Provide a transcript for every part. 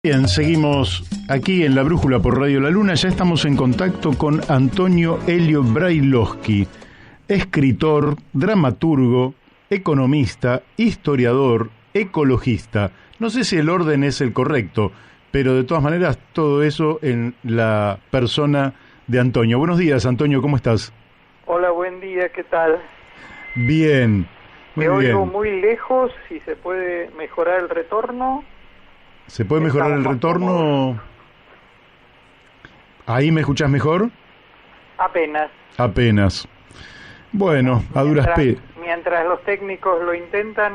Bien, seguimos aquí en La Brújula por Radio La Luna. Ya estamos en contacto con Antonio Elio Brailovsky, escritor, dramaturgo, economista, historiador, ecologista. No sé si el orden es el correcto, pero de todas maneras todo eso en la persona de Antonio. Buenos días, Antonio, ¿cómo estás? Hola, buen día, ¿qué tal? Bien, muy bien. Te oigo muy lejos, si se puede mejorar el retorno. ¿Se puede mejorar el retorno? ¿Ahí me escuchás mejor? Apenas. Apenas. Bueno, a duras penas. Mientras los técnicos lo intentan,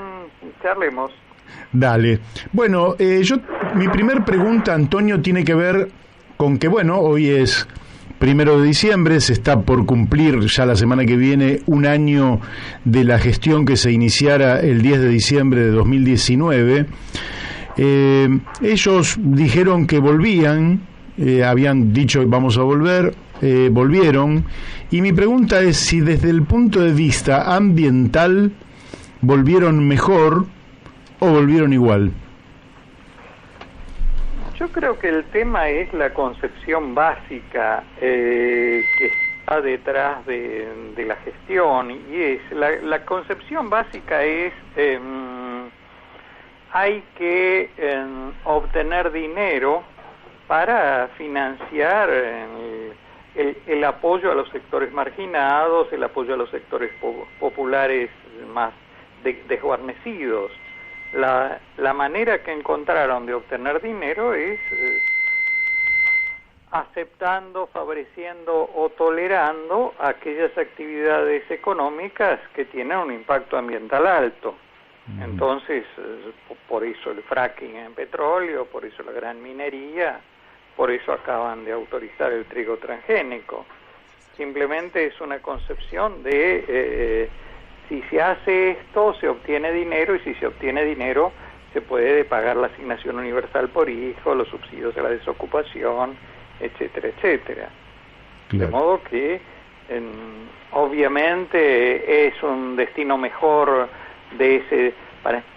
charlemos. Dale. Bueno, mi primer pregunta, Antonio, tiene que ver con que, bueno, hoy es 1 de diciembre, se está por cumplir ya la semana que viene un año de la gestión que se iniciara el 10 de diciembre de 2019. Ellos dijeron que volvían, habían dicho vamos a volver, volvieron, y mi pregunta es si desde el punto de vista ambiental volvieron mejor o volvieron igual. Yo creo que el tema es la concepción básica que está detrás de la gestión, y es la concepción básica es hay que obtener dinero para financiar el apoyo a los sectores marginados, el apoyo a los sectores populares más desguarnecidos. La manera que encontraron de obtener dinero es aceptando, favoreciendo o tolerando aquellas actividades económicas que tienen un impacto ambiental alto. Entonces, por eso el fracking en petróleo, por eso la gran minería, por eso acaban de autorizar el trigo transgénico. Simplemente es una concepción de si se hace esto, se obtiene dinero, y si se obtiene dinero, se puede pagar la asignación universal por hijo, los subsidios a la desocupación, etcétera, etcétera. Claro. De modo que, obviamente, es un destino mejor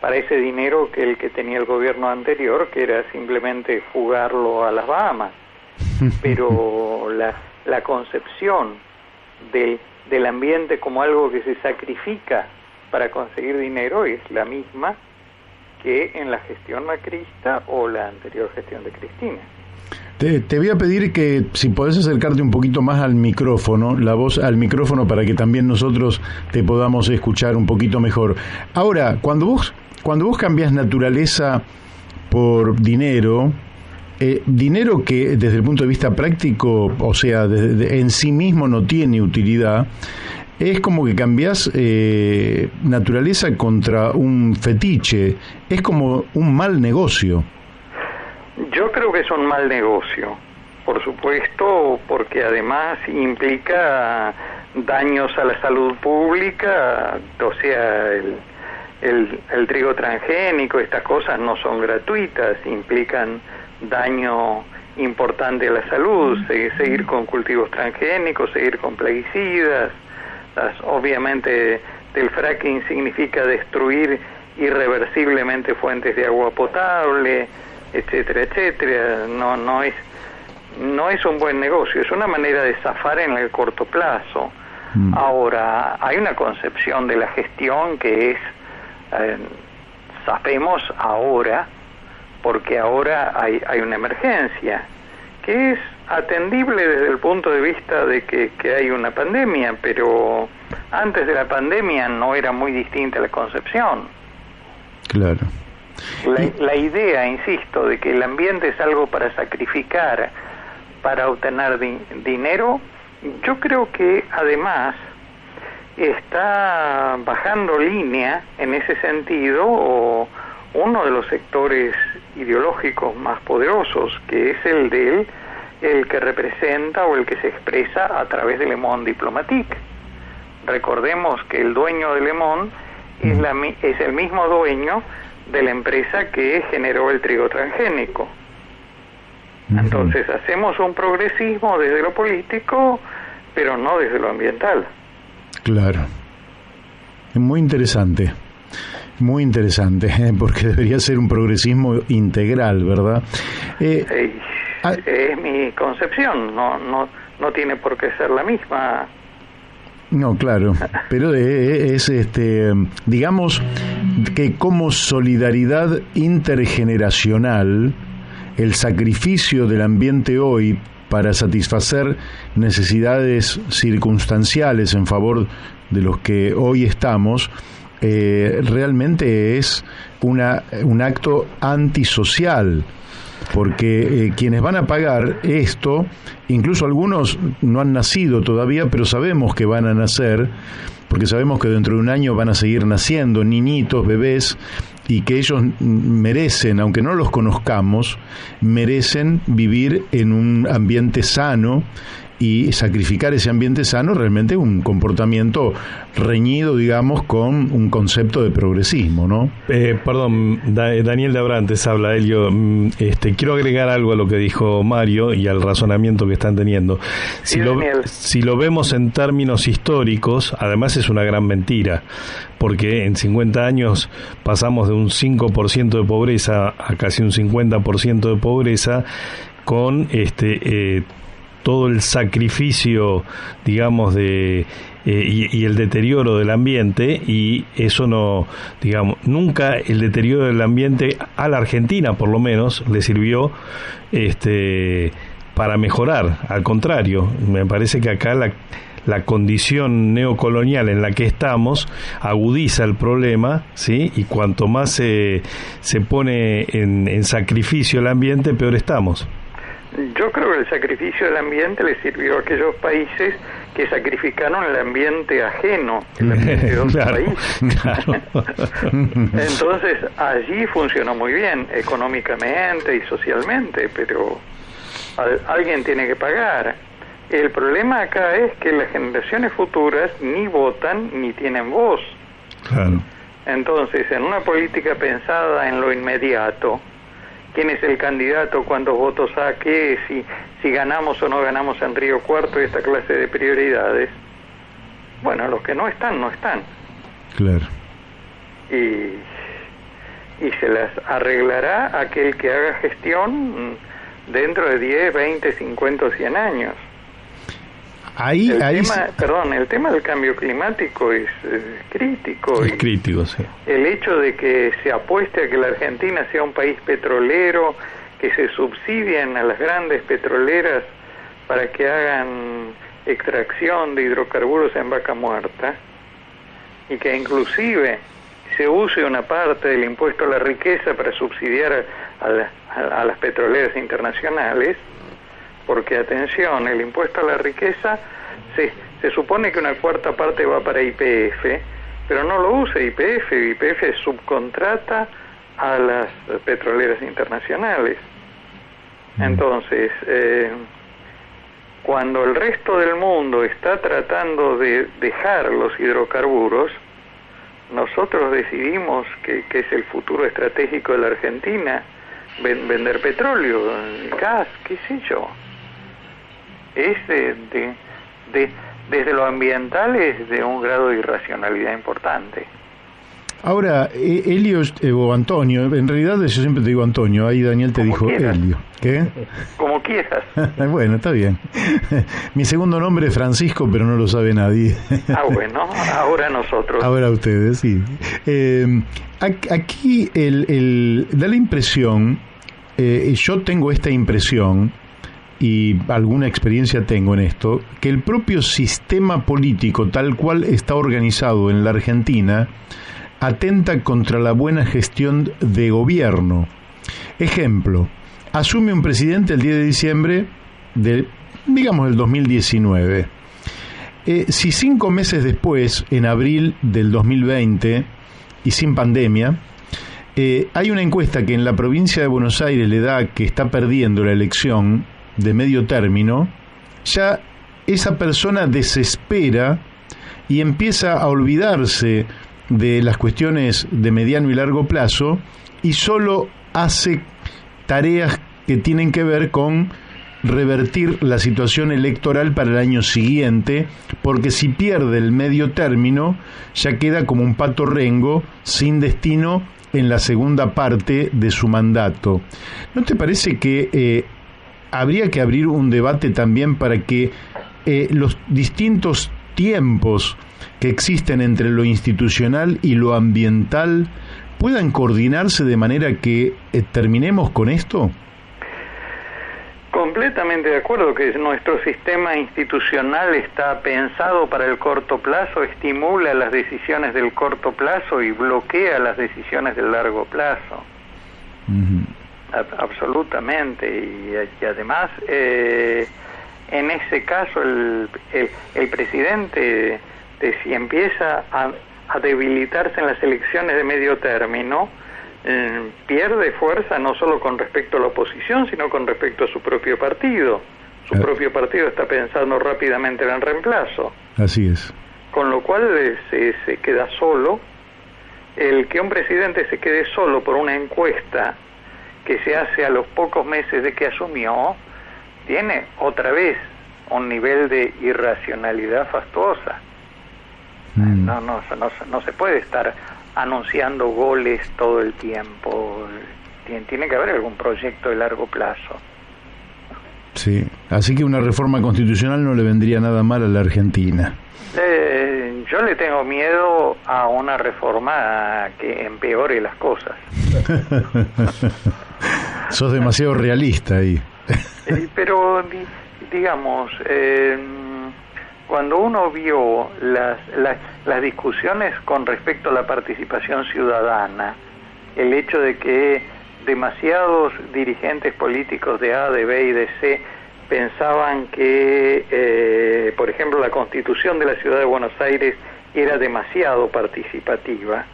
para ese dinero que el que tenía el gobierno anterior, que era simplemente fugarlo a las Bahamas. Pero la concepción del ambiente como algo que se sacrifica para conseguir dinero es la misma que en la gestión macrista o la anterior gestión de Cristina. Te voy a pedir que si podés acercarte un poquito más al micrófono, la voz al micrófono, para que también nosotros te podamos escuchar un poquito mejor. Ahora, cuando vos cambiás naturaleza por dinero, dinero que desde el punto de vista práctico, o sea, en sí mismo no tiene utilidad, es como que cambiás naturaleza contra un fetiche, es como un mal negocio. Yo creo que es un mal negocio, por supuesto, porque además implica daños a la salud pública, o sea, el trigo transgénico, estas cosas no son gratuitas, implican daño importante a la salud, seguir con cultivos transgénicos, seguir con plaguicidas. Obviamente el fracking significa destruir irreversiblemente fuentes de agua potable, etcétera, etcétera. No es un buen negocio, es una manera de zafar en el corto plazo. Ahora, hay una concepción de la gestión que es zafemos ahora, porque ahora hay una emergencia, que es atendible desde el punto de vista de que hay una pandemia, pero antes de la pandemia no era muy distinta la concepción. Claro. La idea, insisto, de que el ambiente es algo para sacrificar, para obtener dinero, yo creo que además está bajando línea en ese sentido uno de los sectores ideológicos más poderosos, que es el que representa o el que se expresa a través de Le Monde Diplomatique. Recordemos que el dueño de Le Monde es el mismo dueño de la empresa que generó el trigo transgénico. Entonces hacemos un progresismo desde lo político, pero no desde lo ambiental. Claro. Es muy interesante. Muy interesante, porque debería ser un progresismo integral, ¿verdad? Es mi concepción, no tiene por qué ser la misma. No, claro, pero es digamos que como solidaridad intergeneracional, el sacrificio del ambiente hoy para satisfacer necesidades circunstanciales en favor de los que hoy estamos, realmente es un acto antisocial, porque quienes van a pagar esto, incluso algunos no han nacido todavía, pero sabemos que van a nacer, porque sabemos que dentro de un año van a seguir naciendo niñitos, bebés, y que ellos merecen, aunque no los conozcamos, merecen vivir en un ambiente sano, y sacrificar ese ambiente sano realmente es un comportamiento reñido, digamos, con un concepto de progresismo, ¿no? Perdón, Daniel de Abrantes habla, Elio. Quiero agregar algo a lo que dijo Mario y al razonamiento que están teniendo. Si lo vemos en términos históricos, además es una gran mentira, porque en 50 años pasamos de un 5% de pobreza a casi un 50% de pobreza, con todo el sacrificio, digamos, y el deterioro del ambiente, y eso no, digamos, nunca el deterioro del ambiente a la Argentina, por lo menos, le sirvió para mejorar. Al contrario, me parece que acá la condición neocolonial en la que estamos agudiza el problema, ¿sí? Y cuanto más se pone en sacrificio el ambiente, peor estamos. Yo creo que el sacrificio del ambiente le sirvió a aquellos países que sacrificaron el ambiente ajeno, el ambiente de otro país. Claro. Entonces, allí funcionó muy bien, económicamente y socialmente, pero alguien tiene que pagar. El problema acá es que las generaciones futuras ni votan ni tienen voz. Claro. Entonces, en una política pensada en lo inmediato, quién es el candidato, cuántos votos saque, si ganamos o no ganamos en Río Cuarto y esta clase de prioridades. Bueno, los que no están, no están. Claro. Y se las arreglará aquel que haga gestión dentro de 10, 20, 50 o 100 años. El tema del cambio climático es crítico. Es crítico, sí. El hecho de que se apueste a que la Argentina sea un país petrolero, que se subsidien a las grandes petroleras para que hagan extracción de hidrocarburos en vaca muerta, y que inclusive se use una parte del impuesto a la riqueza para subsidiar a las petroleras internacionales, porque atención, el impuesto a la riqueza se supone que una cuarta parte va para YPF, pero no lo usa YPF subcontrata a las petroleras internacionales. Entonces, cuando el resto del mundo está tratando de dejar los hidrocarburos, nosotros decidimos que es el futuro estratégico de la Argentina, vender petróleo, gas, qué sé yo. Es desde lo ambiental es de un grado de irracionalidad importante. Ahora, Elio o Antonio, en realidad yo siempre te digo Antonio, ahí Daniel te dijo quieras. Elio. ¿Qué? Como quieras. Bueno, está bien. Mi segundo nombre es Francisco, pero no lo sabe nadie. Bueno, ahora nosotros. Ahora ustedes, sí. Aquí da la impresión, yo tengo esta impresión, y alguna experiencia tengo en esto, que el propio sistema político tal cual está organizado en la Argentina atenta contra la buena gestión de gobierno. Ejemplo, asume un presidente el 10 de diciembre del 2019. Si 5 meses después, en abril del 2020, y sin pandemia, hay una encuesta que en la provincia de Buenos Aires le da que está perdiendo la elección de medio término, ya esa persona desespera y empieza a olvidarse de las cuestiones de mediano y largo plazo y solo hace tareas que tienen que ver con revertir la situación electoral para el año siguiente, porque si pierde el medio término, ya queda como un pato rengo sin destino en la segunda parte de su mandato. ¿No te parece que habría que abrir un debate también para que los distintos tiempos que existen entre lo institucional y lo ambiental puedan coordinarse de manera que terminemos con esto? Completamente de acuerdo que nuestro sistema institucional está pensado para el corto plazo, estimula las decisiones del corto plazo y bloquea las decisiones del largo plazo. Uh-huh. Absolutamente, y además en ese caso el presidente, si empieza a debilitarse en las elecciones de medio término, pierde fuerza no solo con respecto a la oposición, sino con respecto a su propio partido. Su propio partido está pensando rápidamente en el reemplazo. Así es. Con lo cual se queda solo. El que un presidente se quede solo por una encuesta que se hace a los pocos meses de que asumió, tiene otra vez un nivel de irracionalidad fastuosa. No se puede estar anunciando goles todo el tiempo. Tiene que haber algún proyecto de largo plazo. Sí, así que una reforma constitucional no le vendría nada mal a la Argentina. Yo le tengo miedo a una reforma que empeore las cosas. Sos demasiado realista ahí. Pero digamos, cuando uno vio las discusiones con respecto a la participación ciudadana, el hecho de que demasiados dirigentes políticos de A, de B y de C pensaban que, por ejemplo, la Constitución de la Ciudad de Buenos Aires era demasiado participativa,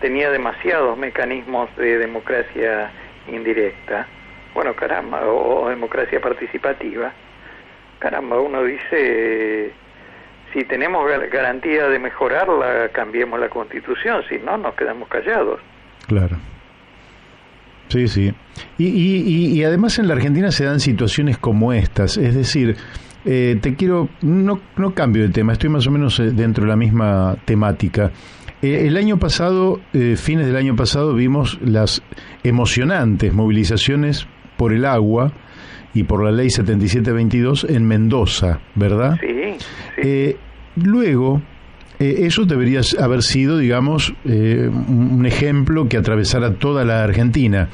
tenía demasiados mecanismos de democracia indirecta, bueno, caramba, o democracia participativa, caramba, uno dice, si tenemos garantía de mejorarla, cambiemos la Constitución, si no, nos quedamos callados. Claro. Sí, sí. Y además en la Argentina se dan situaciones como estas, es decir, te quiero, no cambio de tema, estoy más o menos dentro de la misma temática. El año pasado, fines del año pasado, vimos las emocionantes movilizaciones por el agua y por la ley 7722 en Mendoza, ¿verdad? Sí, sí. Luego, eso debería haber sido, digamos, un ejemplo que atravesara toda la Argentina.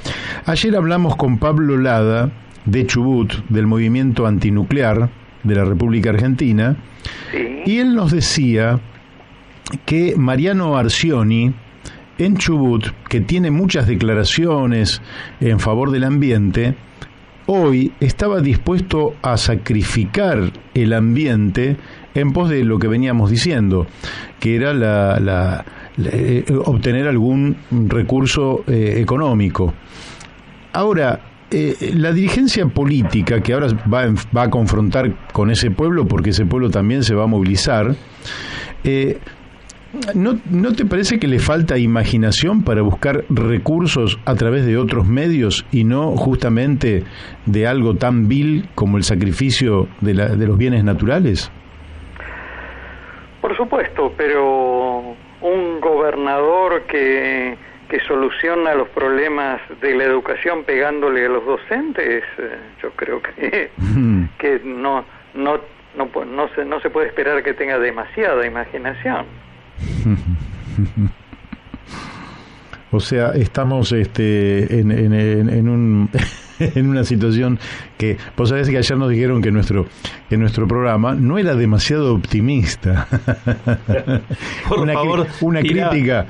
Ayer hablamos con Pablo Lada, de Chubut, del movimiento antinuclear de la República Argentina, sí. Y él nos decía que Mariano Arcioni, en Chubut, que tiene muchas declaraciones en favor del ambiente, hoy estaba dispuesto a sacrificar el ambiente en pos de lo que veníamos diciendo, que era obtener algún recurso económico. Ahora, la dirigencia política que ahora va a confrontar con ese pueblo, porque ese pueblo también se va a movilizar, ¿no te parece que le falta imaginación para buscar recursos a través de otros medios y no justamente de algo tan vil como el sacrificio de los bienes naturales? Por supuesto, pero un gobernador que soluciona los problemas de la educación pegándole a los docentes, yo creo que no se puede esperar que tenga demasiada imaginación. O sea, estamos en una situación que vos sabés que ayer nos dijeron que nuestro programa no era demasiado optimista. Por favor, una crítica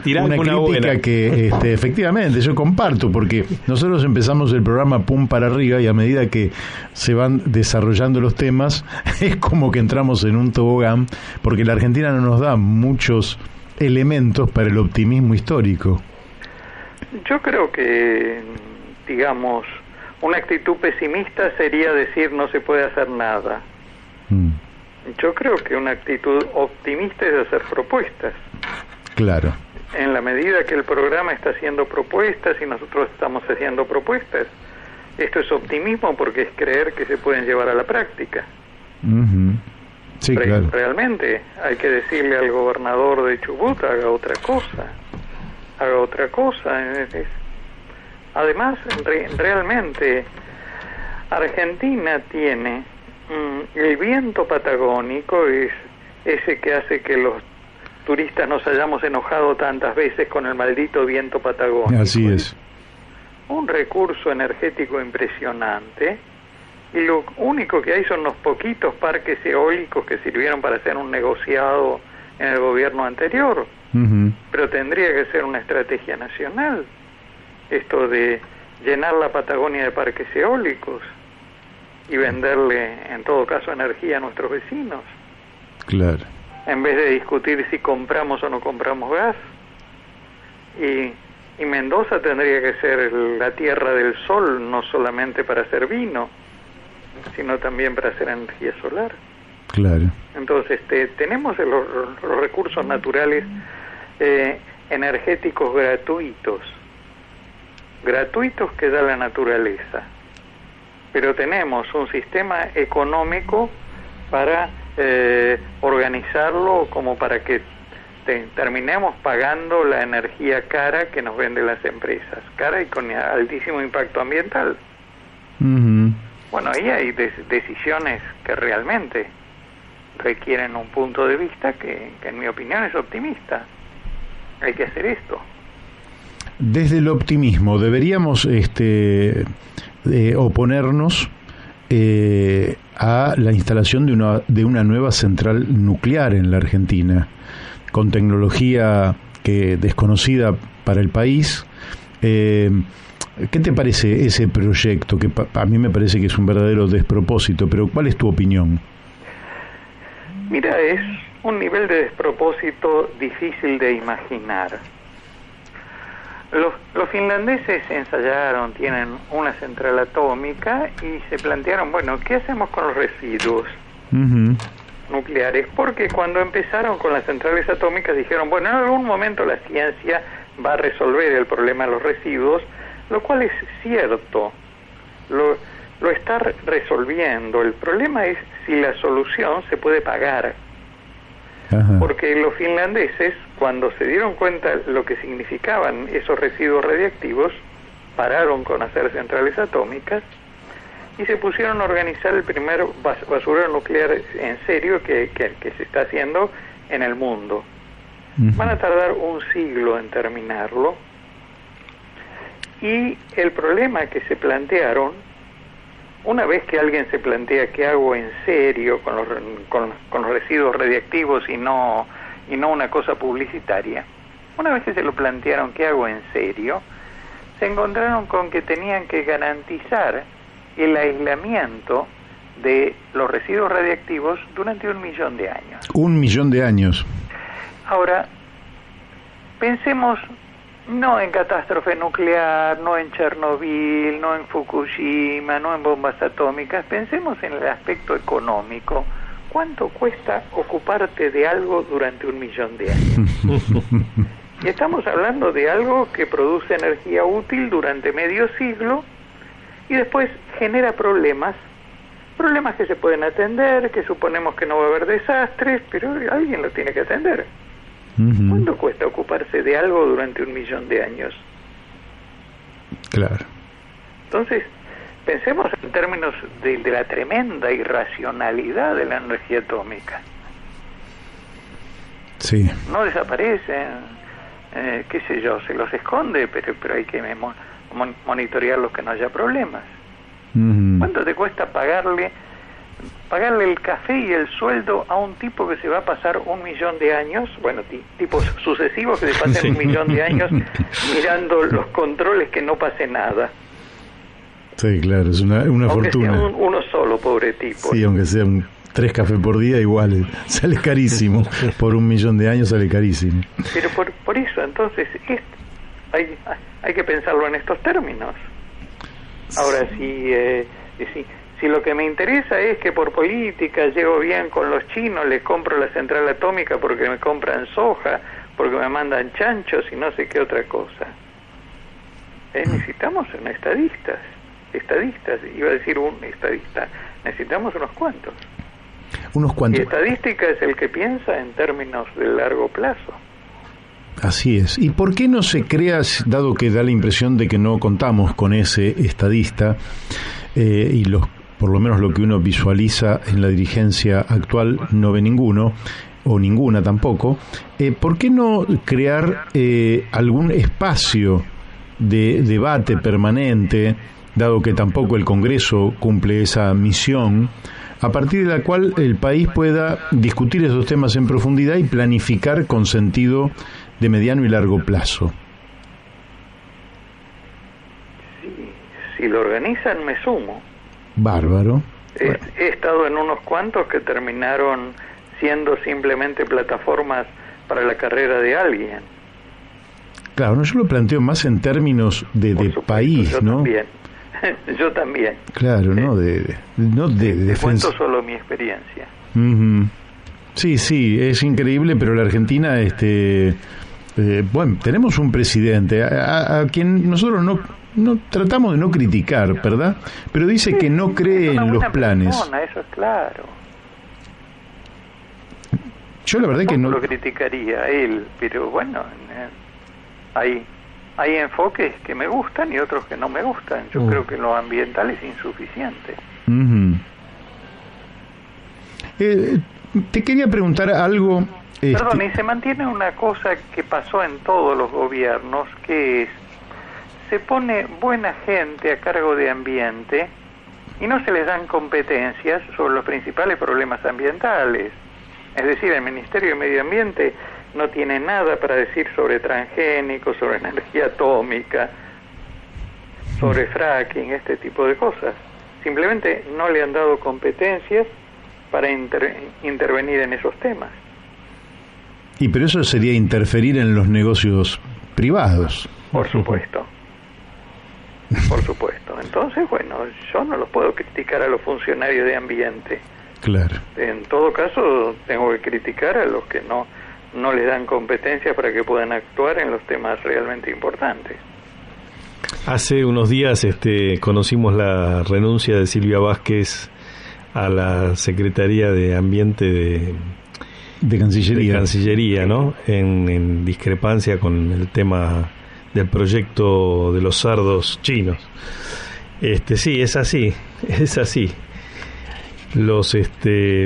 que efectivamente yo comparto, porque nosotros empezamos el programa pum para arriba y a medida que se van desarrollando los temas es como que entramos en un tobogán, porque la Argentina no nos da muchos elementos para el optimismo histórico. Yo creo que, digamos, una actitud pesimista sería decir no se puede hacer nada. Yo creo que una actitud optimista es hacer propuestas. Claro. En la medida que el programa está haciendo propuestas y nosotros estamos haciendo propuestas, Esto es optimismo porque es creer que se pueden llevar a la práctica. Sí, claro. Realmente hay que decirle al gobernador de Chubut haga otra cosa. Además, realmente Argentina tiene el viento patagónico, es ese que hace que los turistas nos hayamos enojado tantas veces con el maldito viento patagónico. Así es. Un recurso energético impresionante, y lo único que hay son unos poquitos parques eólicos que sirvieron para hacer un negociado en el gobierno anterior. Pero tendría que ser una estrategia nacional, esto de llenar la Patagonia de parques eólicos y venderle, en todo caso, energía a nuestros vecinos. Claro. En vez de discutir si compramos o no compramos gas. Y Mendoza tendría que ser la tierra del sol, no solamente para hacer vino, sino también para hacer energía solar. Claro. Entonces, tenemos los recursos naturales energéticos gratuitos que da la naturaleza, pero tenemos un sistema económico para organizarlo como para que terminemos pagando la energía cara que nos venden las empresas, cara y con altísimo impacto ambiental. Bueno, ahí hay decisiones que realmente requieren un punto de vista que en mi opinión es optimista. Hay que hacer esto. Desde el optimismo, deberíamos oponernos a la instalación de una nueva central nuclear en la Argentina, con tecnología desconocida para el país. ¿Qué te parece ese proyecto? Que a mí me parece que es un verdadero despropósito, pero ¿cuál es tu opinión? Mira, es un nivel de despropósito difícil de imaginar. Los finlandeses ensayaron, tienen una central atómica y se plantearon, bueno, ¿qué hacemos con los residuos nucleares? Porque cuando empezaron con las centrales atómicas dijeron, bueno, en algún momento la ciencia va a resolver el problema de los residuos, lo cual es cierto, lo está resolviendo. El problema es si la solución se puede pagar. Porque los finlandeses, cuando se dieron cuenta lo que significaban esos residuos radiactivos, pararon con hacer centrales atómicas y se pusieron a organizar el primer basurero nuclear en serio que se está haciendo en el mundo. Van a tardar un siglo en terminarlo, y el problema que se plantearon, una vez que alguien se plantea qué hago en serio con los residuos radiactivos y no una cosa publicitaria, una vez que se lo plantearon qué hago en serio, se encontraron con que tenían que garantizar el aislamiento de los residuos radiactivos durante 1 millón de años. 1 millón de años. Ahora, pensemos no en catástrofe nuclear, no en Chernobyl, no en Fukushima, no en bombas atómicas, pensemos en el aspecto económico. ¿Cuánto cuesta ocuparte de algo durante 1 millón de años? Y estamos hablando de algo que produce energía útil durante medio siglo y después genera problemas que se pueden atender, que suponemos que no va a haber desastres, pero alguien lo tiene que atender. ¿Cuánto cuesta ocuparse de algo durante 1 millón de años? Claro. Entonces, pensemos en términos de la tremenda irracionalidad de la energía atómica. Sí. No desaparecen, qué sé yo, se los esconde, pero hay que monitorearlos que no haya problemas. ¿Cuánto te cuesta pagarle el café y el sueldo a un tipo que se va a pasar 1 millón de años, bueno, tipos sucesivos que se pasen 1 millón de años mirando los controles que no pase nada? Sí, claro, es una fortuna. Aunque sea uno solo, pobre tipo. Sí, aunque sean 3 cafés por día, igual sale carísimo. Por 1 millón de años sale carísimo. Pero por eso, entonces, hay que pensarlo en estos términos. Ahora, si lo que me interesa es que por política llego bien con los chinos, les compro la central atómica porque me compran soja, porque me mandan chanchos y no sé qué otra cosa. Necesitamos estadistas. estadistas, iba a decir un estadista, necesitamos unos cuantos. Unos cuantos. Y estadística es el que piensa en términos de largo plazo. Así es. ¿Y por qué no se crea, dado que da la impresión de que no contamos con ese estadista, y por lo menos lo que uno visualiza en la dirigencia actual no ve ninguno, o ninguna tampoco, ¿por qué no crear algún espacio de debate permanente, dado que tampoco el Congreso cumple esa misión, a partir de la cual el país pueda discutir esos temas en profundidad y planificar con sentido de mediano y largo plazo? Si lo organizan, me sumo. Bárbaro. He estado en unos cuantos que terminaron siendo simplemente plataformas para la carrera de alguien. Claro, no, yo lo planteo más en términos de país, yo ¿no? También. Yo también. Claro, no de defensa. Cuento solo mi experiencia. Uh-huh. Sí, es increíble, pero la Argentina, bueno, tenemos un presidente a quien nosotros no tratamos de no criticar, ¿verdad? Pero dice que no cree en los planes. Persona, eso es claro. Yo la verdad que no lo criticaría a él, pero bueno, hay enfoques que me gustan y otros que no me gustan. Yo creo que lo ambiental es insuficiente. Uh-huh. Te quería preguntar algo. Perdón, y se mantiene una cosa que pasó en todos los gobiernos, que es, se pone buena gente a cargo de ambiente y no se les dan competencias sobre los principales problemas ambientales. Es decir, el Ministerio de Medio Ambiente no tiene nada para decir sobre transgénicos, sobre energía atómica, sobre fracking, este tipo de cosas. Simplemente no le han dado competencias para intervenir en esos temas. Pero eso sería interferir en los negocios privados. Por supuesto. Por supuesto. Entonces, bueno, yo no los puedo criticar a los funcionarios de ambiente. Claro. En todo caso, tengo que criticar a los que no les dan competencia para que puedan actuar en los temas realmente importantes. Hace unos días conocimos la renuncia de Silvia Vázquez a la Secretaría de Ambiente de Cancillería, ¿no? En discrepancia con el tema del proyecto de los cerdos chinos. Sí, es así. Los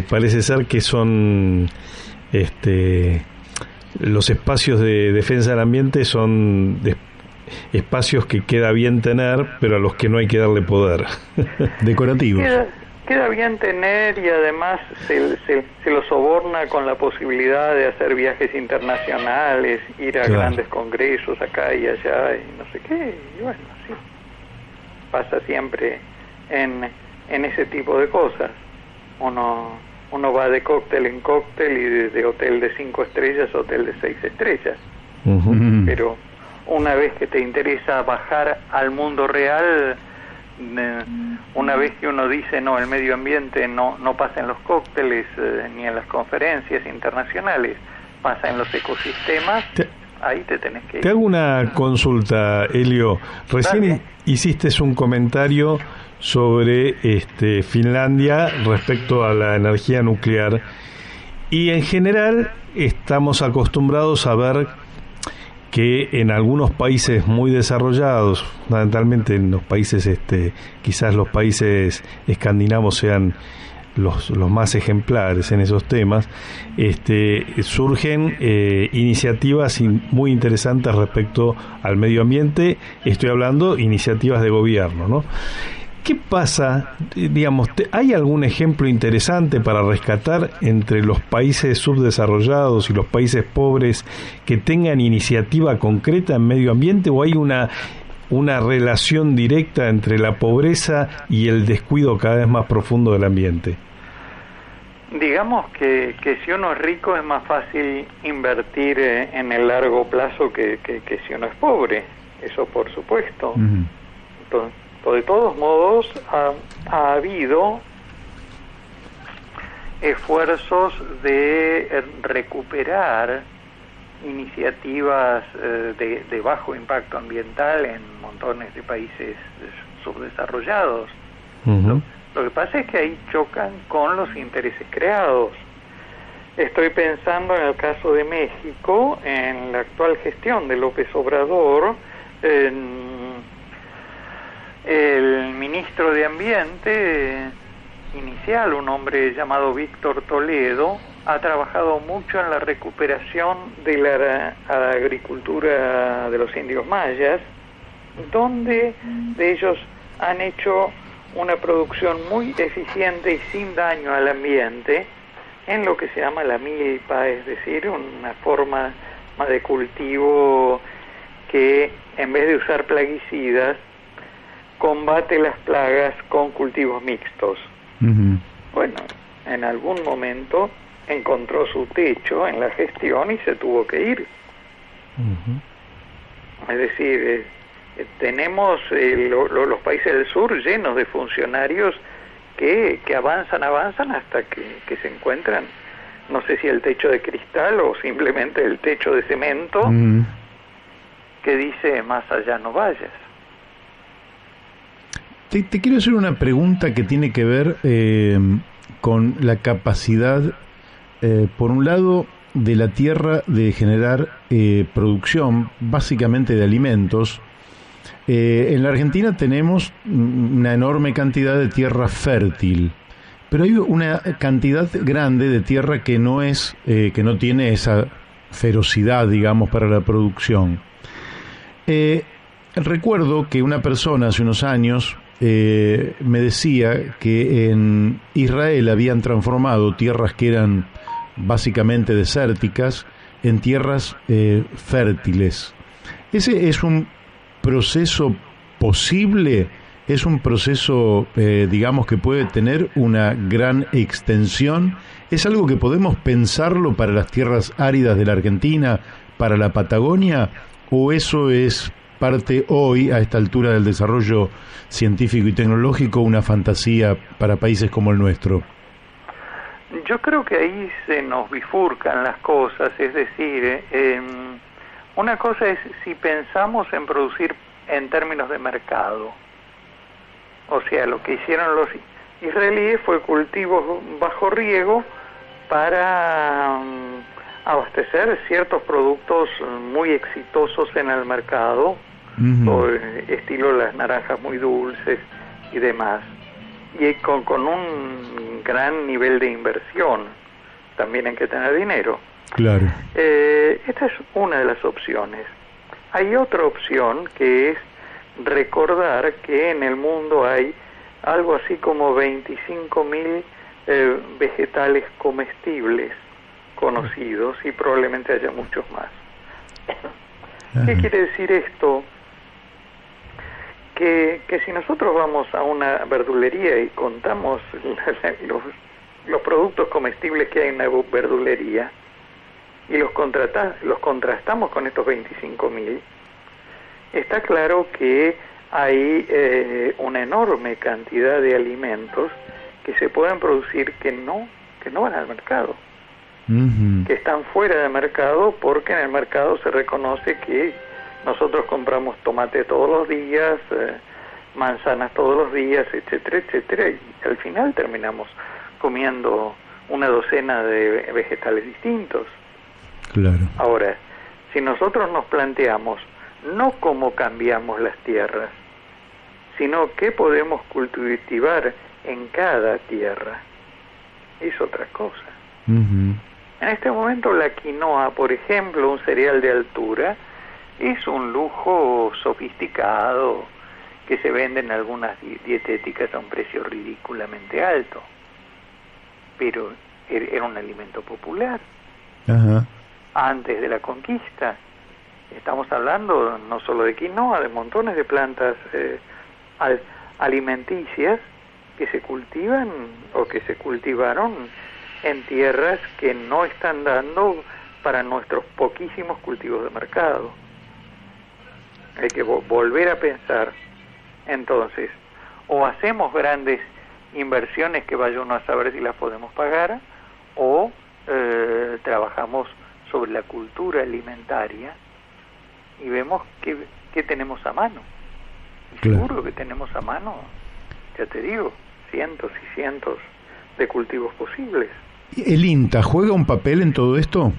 parece ser que son los espacios de defensa del ambiente son espacios que queda bien tener, pero a los que no hay que darle poder. Decorativos. Queda bien tener, y además se lo soborna con la posibilidad de hacer viajes internacionales, ir a grandes congresos acá y allá y no sé qué, y bueno, sí, pasa siempre en ese tipo de cosas. Uno va de cóctel en cóctel y de hotel de 5 estrellas a hotel de 6 estrellas. Uh-huh. Pero una vez que te interesa bajar al mundo real, una vez que uno dice no, el medio ambiente no pasa en los cócteles ni en las conferencias internacionales, pasa en los ecosistemas, ahí te tenés que ir. Te hago una consulta, Elio. Recién hiciste un comentario sobre Finlandia respecto a la energía nuclear, y en general estamos acostumbrados a ver que en algunos países muy desarrollados, fundamentalmente en los países, quizás los países escandinavos sean los más ejemplares en esos temas, surgen iniciativas muy interesantes respecto al medio ambiente. Estoy hablando iniciativas de gobierno, ¿no? ¿Qué pasa? Digamos, ¿hay algún ejemplo interesante para rescatar entre los países subdesarrollados y los países pobres que tengan iniciativa concreta en medio ambiente, o hay una relación directa entre la pobreza y el descuido cada vez más profundo del ambiente? Digamos que si uno es rico es más fácil invertir en el largo plazo que si uno es pobre, eso por supuesto. Uh-huh. Entonces, de todos modos, ha habido esfuerzos de recuperar iniciativas de bajo impacto ambiental en montones de países subdesarrollados. Lo que pasa es que ahí chocan con los intereses creados. Estoy pensando en el caso de México, en la actual gestión de López Obrador. El ministro de Ambiente inicial, un hombre llamado Víctor Toledo, ha trabajado mucho en la recuperación de la agricultura de los indios mayas, donde ellos han hecho una producción muy eficiente y sin daño al ambiente en lo que se llama la milpa, es decir, una forma de cultivo que en vez de usar plaguicidas combate las plagas con cultivos mixtos. Bueno, en algún momento encontró su techo en la gestión y se tuvo que ir. Es decir, tenemos los países del sur llenos de funcionarios que avanzan hasta que se encuentran, no sé si el techo de cristal o simplemente el techo de cemento que dice más allá no vayas. Te quiero hacer una pregunta que tiene que ver con la capacidad, por un lado, de la tierra de generar producción, básicamente de alimentos. En la Argentina tenemos una enorme cantidad de tierra fértil, pero hay una cantidad grande de tierra que no tiene esa ferocidad, digamos, para la producción. Recuerdo que una persona hace unos años me decía que en Israel habían transformado tierras que eran básicamente desérticas en tierras fértiles. ¿Ese es un proceso posible? ¿Es un proceso, digamos, que puede tener una gran extensión? ¿Es algo que podemos pensarlo para las tierras áridas de la Argentina, para la Patagonia? ¿O eso es parte hoy, a esta altura del desarrollo científico y tecnológico, una fantasía para países como el nuestro? Yo creo que ahí se nos bifurcan las cosas, es decir, una cosa es si pensamos en producir en términos de mercado. O sea, lo que hicieron los israelíes fue cultivos bajo riego para abastecer ciertos productos muy exitosos en el mercado, estilo las naranjas muy dulces y demás, y con un gran nivel de inversión. También hay que tener dinero. Claro. Esta es una de las opciones. Hay otra opción que es recordar que en el mundo hay algo así como 25.000 vegetales comestibles conocidos y probablemente haya muchos más. ¿Qué quiere decir esto? Que si nosotros vamos a una verdulería y contamos los productos comestibles que hay en la verdulería y los contrastamos con estos 25.000, está claro que hay una enorme cantidad de alimentos que se pueden producir que no van al mercado, que están fuera del mercado, porque en el mercado se reconoce que nosotros compramos tomate todos los días, manzanas todos los días, etcétera, etcétera, y al final terminamos comiendo una docena de vegetales distintos. Claro. Ahora, si nosotros nos planteamos no cómo cambiamos las tierras, sino qué podemos cultivar en cada tierra, es otra cosa. En este momento la quinoa, por ejemplo, un cereal de altura, es un lujo sofisticado que se vende en algunas dietéticas a un precio ridículamente alto, pero era un alimento popular. Antes de la conquista. Estamos hablando no solo de quinoa, de montones de plantas alimenticias que se cultivan o que se cultivaron en tierras que no están dando para nuestros poquísimos cultivos de mercado. Hay que volver a pensar. Entonces, o hacemos grandes inversiones que vaya uno a saber si las podemos pagar, o trabajamos sobre la cultura alimentaria y vemos qué tenemos a mano. Y seguro que tenemos a mano, ya te digo, cientos y cientos de cultivos posibles. ¿El INTA juega un papel en todo esto?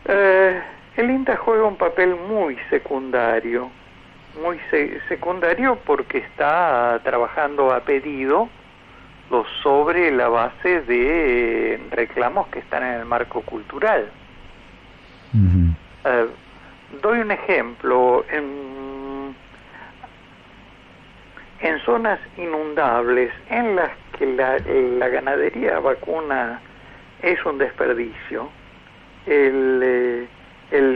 El INTA juega un papel muy secundario, secundario porque está trabajando a pedido sobre la base de reclamos que están en el marco cultural. Uh-huh. Doy un ejemplo. En zonas inundables en las que la ganadería vacuna es un desperdicio, el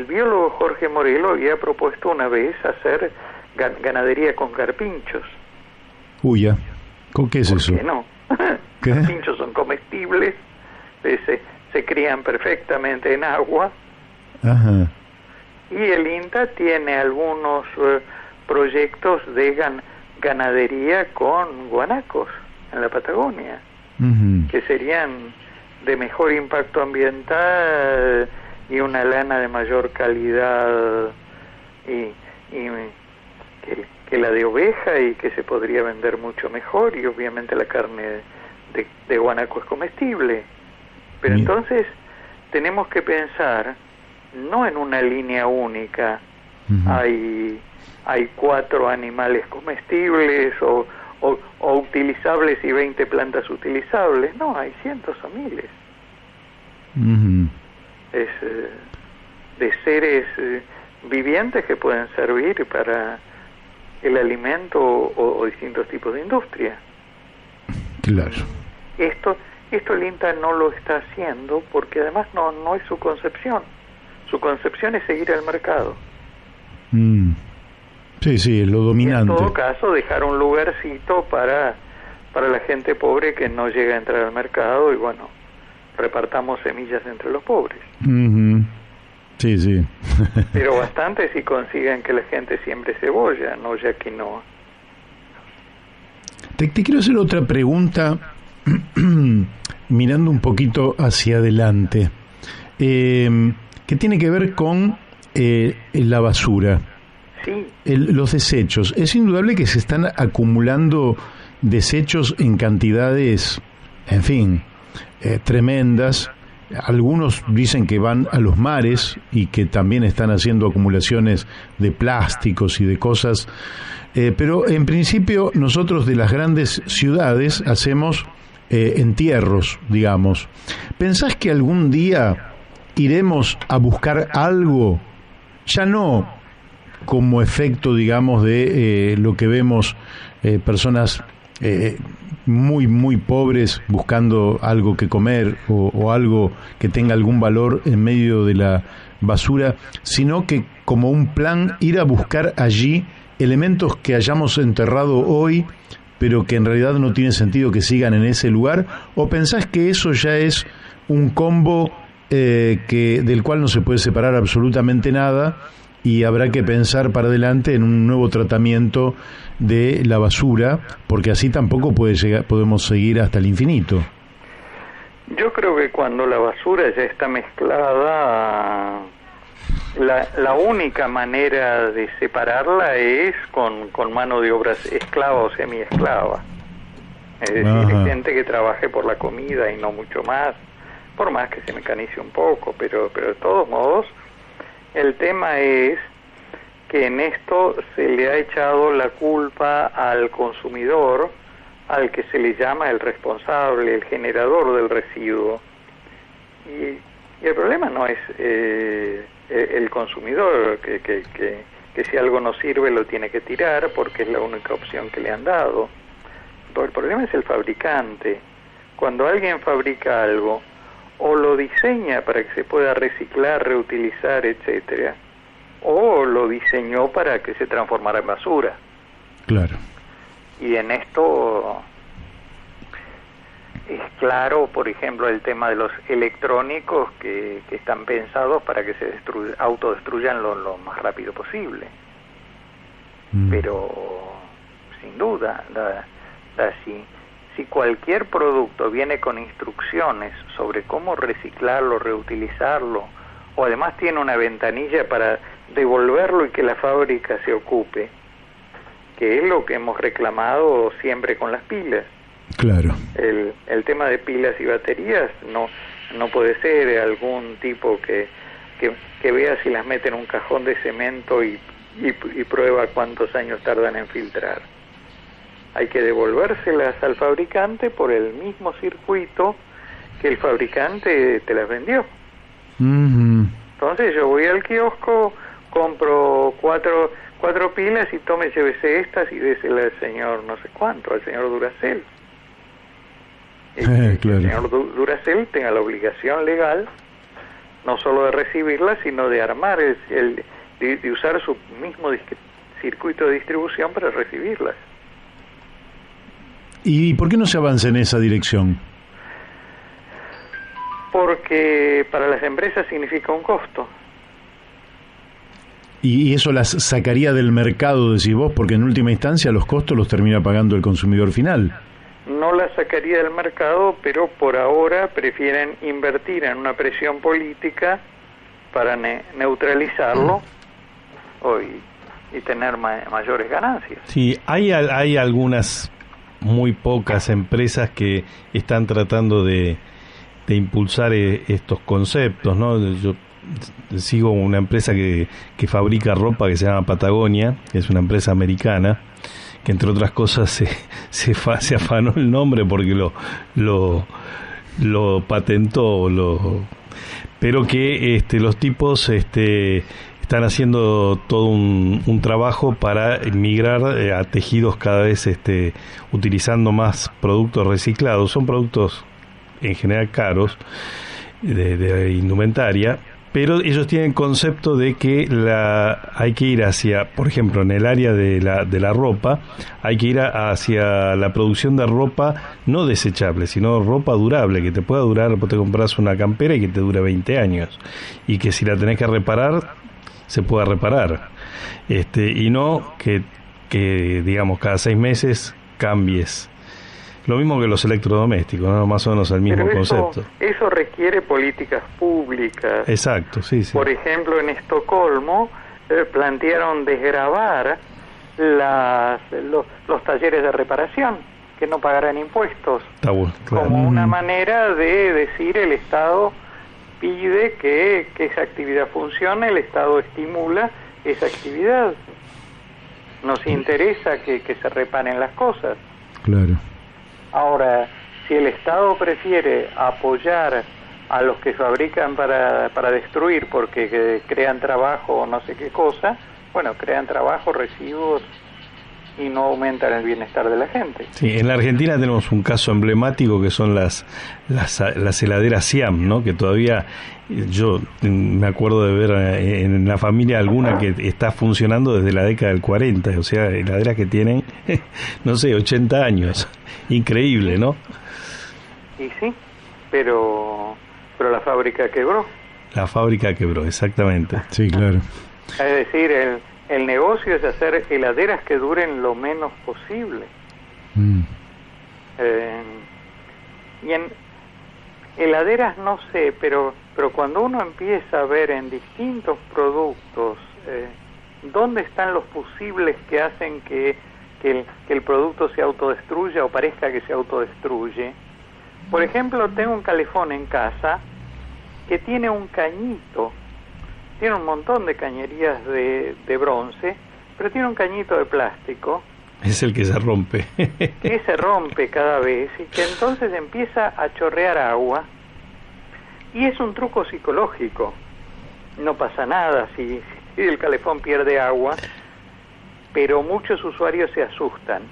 biólogo Jorge Morelo había propuesto una vez hacer ganadería con carpinchos. Uy, ¿qué es eso? ¿Por qué no? ¿Qué? Carpinchos son comestibles, se crían perfectamente en agua. Ajá. Y el INTA tiene algunos proyectos de ganadería con guanacos en la Patagonia, uh-huh, que serían de mejor impacto ambiental y una lana de mayor calidad y que la de oveja, y que se podría vender mucho mejor, y obviamente la carne de guanaco es comestible. Pero entonces tenemos que pensar no en una línea única. Uh-huh. Hay 4 animales comestibles o utilizables y 20 plantas utilizables. No, hay cientos o miles. Uh-huh. De seres vivientes que pueden servir para el alimento o distintos tipos de industria. Claro. Esto el INTA no lo está haciendo porque además no es su concepción. Su concepción es seguir al mercado. Sí, es lo dominante. Y en todo caso, dejar un lugarcito para la gente pobre que no llega a entrar al mercado, y bueno, repartamos semillas entre los pobres. Uh-huh. Sí. Pero bastante si consiguen que la gente siembre cebolla, no ya que no. Te quiero hacer otra pregunta, mirando un poquito hacia adelante, que tiene que ver con la basura. Sí. Los desechos. Es indudable que se están acumulando desechos en cantidades, en fin, tremendas. Algunos dicen que van a los mares y que también están haciendo acumulaciones de plásticos y de cosas. Pero en principio nosotros de las grandes ciudades hacemos entierros, digamos. ¿Pensás que algún día iremos a buscar algo, ya no como efecto, digamos, de lo que vemos, personas muy, muy pobres buscando algo que comer o algo que tenga algún valor en medio de la basura, sino que como un plan ir a buscar allí elementos que hayamos enterrado hoy, pero que en realidad no tiene sentido que sigan en ese lugar? ¿O pensás que eso ya es un combo del cual no se puede separar absolutamente nada y habrá que pensar para adelante en un nuevo tratamiento de la basura, porque así tampoco podemos seguir hasta el infinito? Yo creo que cuando la basura ya está mezclada, la única manera de separarla es con mano de obra esclava o semiesclava. Es decir, gente que trabaje por la comida y no mucho más, por más que se mecanice un poco, pero de todos modos, el tema es que en esto se le ha echado la culpa al consumidor, al que se le llama el responsable, el generador del residuo. Y el problema no es el consumidor, que si algo no sirve lo tiene que tirar porque es la única opción que le han dado. Pero el problema es el fabricante. Cuando alguien fabrica algo, o lo diseña para que se pueda reciclar, reutilizar, etcétera, o lo diseñó para que se transformara en basura. Claro. Y en esto es claro, por ejemplo, el tema de los electrónicos que están pensados para que se autodestruyan lo más rápido posible. Pero, sin duda, si cualquier producto viene con instrucciones sobre cómo reciclarlo, reutilizarlo, o además tiene una ventanilla para devolverlo y que la fábrica se ocupe, que es lo que hemos reclamado siempre con las pilas. Claro. El tema de pilas y baterías no puede ser algún tipo que vea si las mete en un cajón de cemento y prueba cuántos años tardan en filtrar. Hay que devolvérselas al fabricante por el mismo circuito que el fabricante te las vendió. Uh-huh. Entonces yo voy al kiosco, compro cuatro pilas y tome, llévese estas y désela al señor no sé cuánto, al señor Duracell. Claro. El señor Duracell tenga la obligación legal no solo de recibirlas, sino de armar de usar su mismo circuito de distribución para recibirlas. ¿Y por qué no se avanza en esa dirección? Porque para las empresas significa un costo. Y eso las sacaría del mercado, decís vos, porque en última instancia los costos los termina pagando el consumidor final. No las sacaría del mercado, pero por ahora prefieren invertir en una presión política para neutralizarlo y tener mayores ganancias. Sí, hay algunas muy pocas empresas que están tratando de impulsar estos conceptos, ¿no? Yo sigo una empresa que fabrica ropa que se llama Patagonia, que es una empresa americana, que entre otras cosas se afanó el nombre porque lo patentó, pero que los tipos están haciendo todo un trabajo para migrar a tejidos cada vez utilizando más productos reciclados. Son productos en general caros de indumentaria, pero ellos tienen concepto de que hay que ir hacia, por ejemplo, en el área de la ropa, hay que ir hacia la producción de ropa no desechable, sino ropa durable, que te pueda durar. Vos te compras una campera y que te dure 20 años, y que si la tenés que reparar, se pueda reparar, y no que digamos cada 6 meses cambies. Lo mismo que los electrodomésticos, ¿no? Más o menos el mismo concepto. Eso requiere políticas públicas. Exacto, sí. Por ejemplo, en Estocolmo plantearon desgravar los talleres de reparación, que no pagarán impuestos. Está bueno, claro. Como una manera de decir, el Estado pide que esa actividad funcione, el Estado estimula esa actividad. Nos interesa que se reparen las cosas. Claro. Ahora, si el Estado prefiere apoyar a los que fabrican para destruir porque crean trabajo o no sé qué cosa, bueno, crean trabajo, recibos y no aumentan el bienestar de la gente. Sí, en la Argentina tenemos un caso emblemático que son las heladeras Siam, ¿no? Que todavía yo me acuerdo de ver en la familia alguna que está funcionando desde la década del 40, o sea, heladeras que tienen, no sé, 80 años. Increíble, ¿no? Y sí, pero la fábrica quebró. La fábrica quebró, exactamente. Sí, claro. Es decir, el negocio es hacer heladeras que duren lo menos posible. Y en heladeras no sé, pero cuando uno empieza a ver en distintos productos dónde están los fusibles que hacen que el producto se autodestruya o parezca que se autodestruye. Por ejemplo, tengo un calefón en casa que tiene un cañito. Tiene un montón de cañerías de bronce, pero tiene un cañito de plástico. Es el que se rompe. Que se rompe cada vez y que entonces empieza a chorrear agua. Y es un truco psicológico. No pasa nada si el calefón pierde agua, pero muchos usuarios se asustan.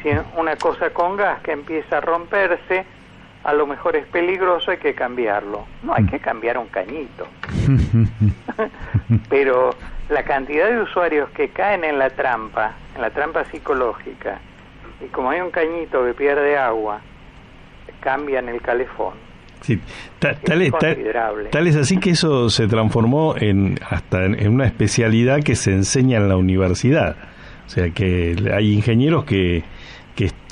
Si una cosa con gas que empieza a romperse, a lo mejor es peligroso, hay que cambiarlo. No, hay que cambiar un cañito. Pero la cantidad de usuarios que caen en la trampa psicológica, y como hay un cañito que pierde agua, cambian el calefón. Sí, tal es así que eso se transformó hasta en una especialidad que se enseña en la universidad. O sea que hay ingenieros que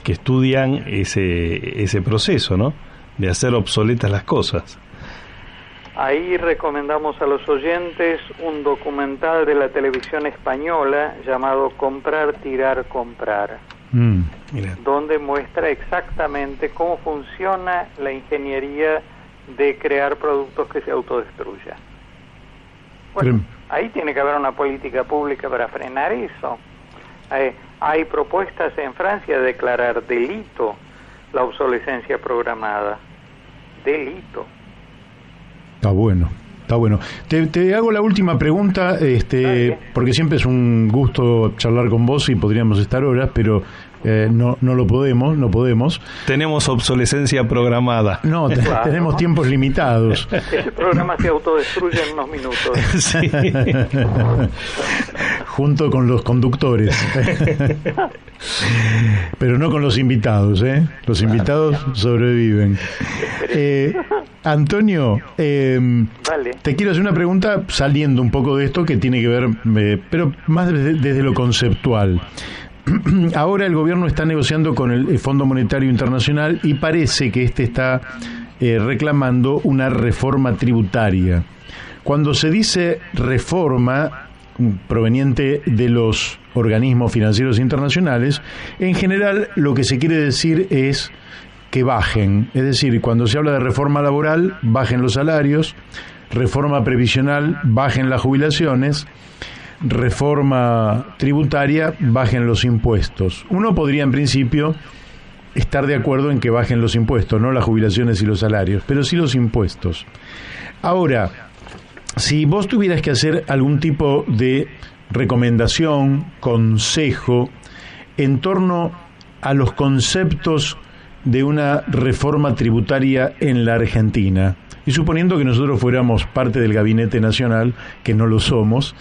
estudian ese proceso, ¿no? De hacer obsoletas las cosas. Ahí recomendamos a los oyentes un documental de la televisión española llamado Comprar, Tirar, Comprar, donde muestra exactamente cómo funciona la ingeniería de crear productos que se autodestruyan. Bueno, ahí tiene que haber una política pública para frenar eso. Hay propuestas en Francia de declarar delito la obsolescencia programada. Delito. Está bueno. Te hago la última pregunta, porque siempre es un gusto charlar con vos y podríamos estar horas, pero no podemos. Tenemos obsolescencia programada. No, claro. Tenemos tiempos limitados. Ese programa se autodestruye en unos minutos. Sí. Junto con los conductores. Pero no con los invitados, ¿eh? Los invitados sobreviven. Antonio, te quiero hacer una pregunta saliendo un poco de esto que tiene que ver, pero más desde lo conceptual. Ahora el gobierno está negociando con el Fondo Monetario Internacional y parece que está reclamando una reforma tributaria. Cuando se dice reforma proveniente de los organismos financieros internacionales, en general lo que se quiere decir es que bajen. Es decir, cuando se habla de reforma laboral, bajen los salarios, reforma previsional, bajen las jubilaciones, reforma tributaria, bajen los impuestos. Uno podría en principio estar de acuerdo en que bajen los impuestos, no las jubilaciones y los salarios, pero sí los impuestos. Ahora, si vos tuvieras que hacer algún tipo de recomendación, consejo, en torno a los conceptos de una reforma tributaria en la Argentina, y suponiendo que nosotros fuéramos parte del Gabinete Nacional, que no lo somos,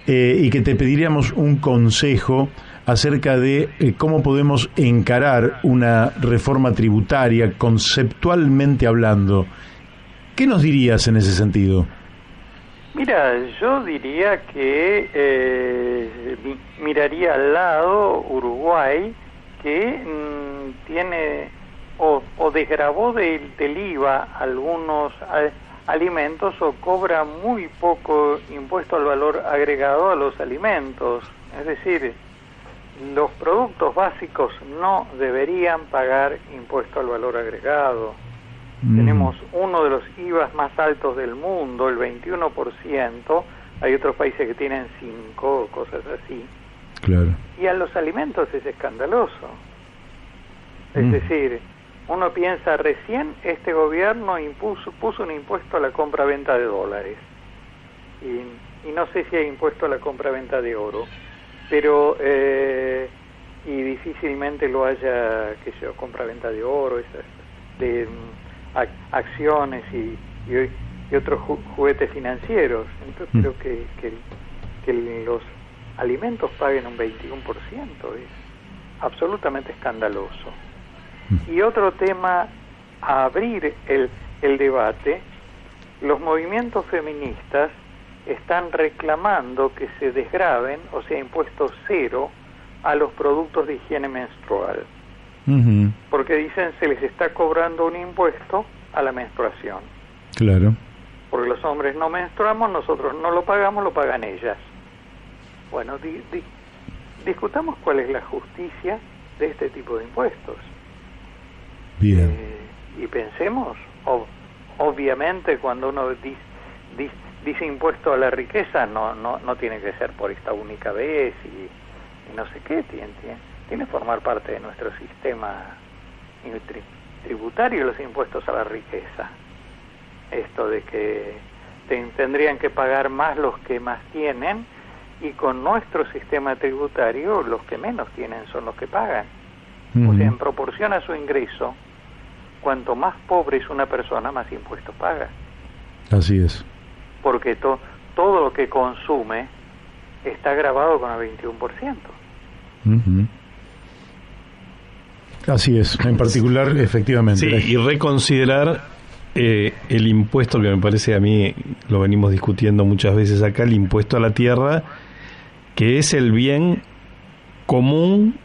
y que te pediríamos un consejo acerca de cómo podemos encarar una reforma tributaria conceptualmente hablando, ¿qué nos dirías en ese sentido? Mira, yo diría que miraría al lado Uruguay, que tiene o desgravó del IVA algunos alimentos o cobra muy poco impuesto al valor agregado a los alimentos. Es decir, los productos básicos no deberían pagar impuesto al valor agregado. Tenemos uno de los IVAs más altos del mundo, el 21%. Hay otros países que tienen 5, cosas así. Claro. Y a los alimentos es escandaloso. Es decir, uno piensa, recién este gobierno puso un impuesto a la compra-venta de dólares. Y no sé si hay impuesto a la compra-venta de oro. Pero, y difícilmente lo haya, qué sé yo, compra-venta de oro, de acciones y otros juguetes financieros. Entonces creo que los alimentos paguen un 21% es absolutamente escandaloso. Y otro tema, a abrir el debate, los movimientos feministas están reclamando que se desgraven, o sea, impuesto cero, a los productos de higiene menstrual. Porque dicen se les está cobrando un impuesto a la menstruación. Claro. Porque los hombres no menstruamos, nosotros no lo pagamos, lo pagan ellas. Bueno, discutamos cuál es la justicia de este tipo de impuestos. Bien. Y pensemos, obviamente cuando uno dice impuesto a la riqueza, no tiene que ser por esta única vez y no sé qué, tiene que formar parte de nuestro sistema tributario los impuestos a la riqueza. Esto de que tendrían que pagar más los que más tienen, y con nuestro sistema tributario los que menos tienen son los que pagan. O sea, en proporción a su ingreso, cuanto más pobre es una persona, más impuestos paga. Así es. Porque todo lo que consume está grabado con el 21%. Así es, en particular, efectivamente. Sí, y reconsiderar el impuesto, que me parece a mí, lo venimos discutiendo muchas veces acá, el impuesto a la tierra, que es el bien común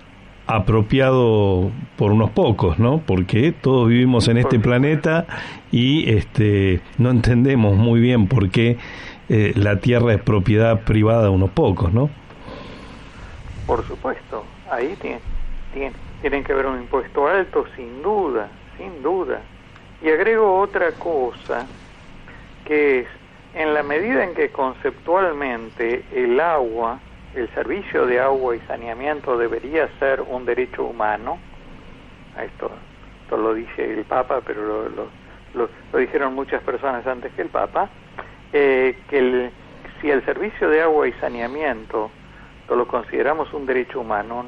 apropiado por unos pocos, ¿no? Porque todos vivimos en este planeta y no entendemos muy bien por qué la tierra es propiedad privada de unos pocos, ¿no? Por supuesto, ahí tienen que haber un impuesto alto, sin duda. Y agrego otra cosa, que es, en la medida en que conceptualmente el agua, el servicio de agua y saneamiento debería ser un derecho humano, esto lo dice el Papa, pero lo dijeron muchas personas antes que el Papa, si el servicio de agua y saneamiento lo consideramos un derecho humano,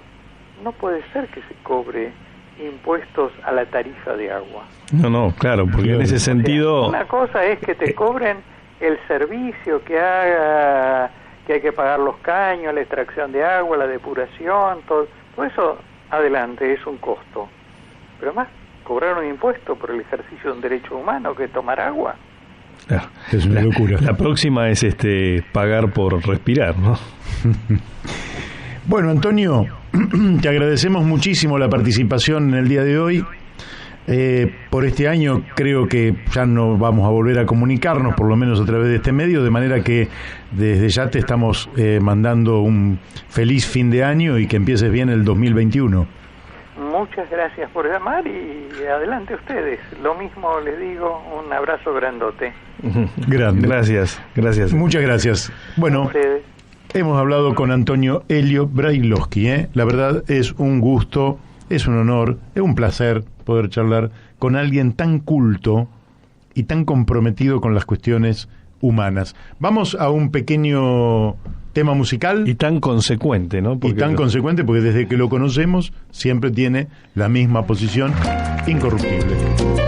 no puede ser que se cobre impuestos a la tarifa de agua. No, claro, porque en ese sentido... Una cosa es que te cobren el servicio que haga, que hay que pagar los caños, la extracción de agua, la depuración, todo eso, adelante, es un costo. Pero además, cobrar un impuesto por el ejercicio de un derecho humano que es tomar agua. Es una locura. La próxima es pagar por respirar, ¿no? Bueno, Antonio, te agradecemos muchísimo la participación en el día de hoy. Por este año creo que ya no vamos a volver a comunicarnos, por lo menos a través de este medio, de manera que desde ya te estamos mandando un feliz fin de año y que empieces bien el 2021. Muchas gracias por llamar y adelante ustedes. Lo mismo les digo, un abrazo grandote. Grande. Gracias. Muchas gracias. Bueno, hemos hablado con Antonio Elio Brailovsky. La verdad es un gusto, es un honor, es un placer poder charlar con alguien tan culto y tan comprometido con las cuestiones humanas. Vamos a un pequeño tema musical. Y tan consecuente, ¿no? Consecuente porque desde que lo conocemos siempre tiene la misma posición incorruptible.